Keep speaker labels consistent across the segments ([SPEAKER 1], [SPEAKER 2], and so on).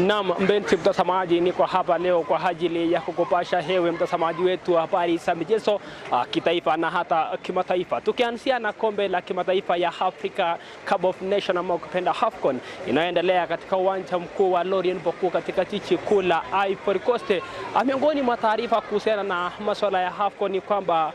[SPEAKER 1] Naam, mpenzi mtazamaji, niko hapa leo kwa ajili ya kukupasha hewe mtazamaji wetu habari za michezo kitaifa na hata kimataifa. Tukianzia na kombe la kimataifa ya Africa Cup of Nations ama ukipenda AFCON inayoendelea katika uwanja mkuu wa Laurent Gbagbo katika jiji kuu la Ivory Coast. Miongoni mwa taarifa kuhusiana na masuala ya AFCON ni kwamba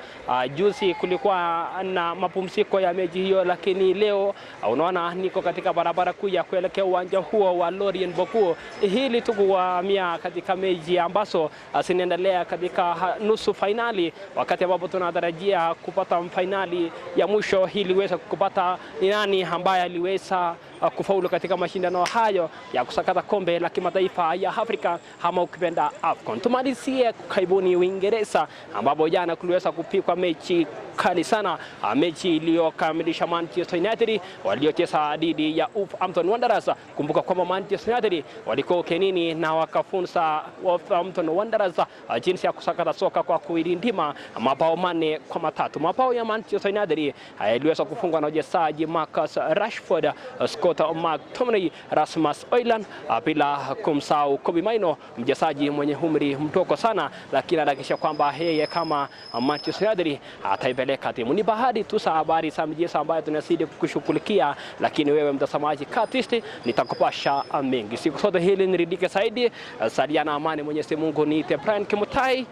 [SPEAKER 1] juzi kulikuwa na mapumziko ya mechi hiyo, lakini leo unaona niko katika barabara kuu ya kuelekea uwanja huo wa Laurent Gbagbo hili tukuhamia katika mechi ambazo zinaendelea katika nusu finali, wakati ambapo tunatarajia kupata finali ya mwisho ili weza kupata ni nani ambaye aliweza kufaulu katika mashindano hayo ya kusakata kombe la kimataifa ya Afrika ama ukipenda AFCON. Tumalizie karibuni Uingereza ambapo jana kuliweza kupigwa mechi kali sana, mechi iliyokamilisha Manchester United waliocheza dhidi ya Wolverhampton Wanderers. Kumbuka kwamba Manchester United walikuwa ugenini na wakafunza Wolverhampton Wanderers jinsi ya kusakata soka kwa kuirindima mabao 4-3. Mabao ya Manchester United yaliweza kufungwa na wachezaji Marcus Rashford, Scott McTominay, Rasmus Hojlund, bila kumsahau Kobbie Mainoo, mchezaji mwenye umri mdogo sana, lakini anahakikisha kwamba yeye kama Manchester United ataipeleka timu. Ni bahati tu za habari za michezo ambayo tunazidi kushughulikia, lakini wewe mtazamaji katisti nitakupasha mengi. Siku zote hili niridike zaidi. Salia na amani, Mwenyezi Mungu. Niite Brian Kimutai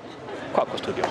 [SPEAKER 1] kwako studio.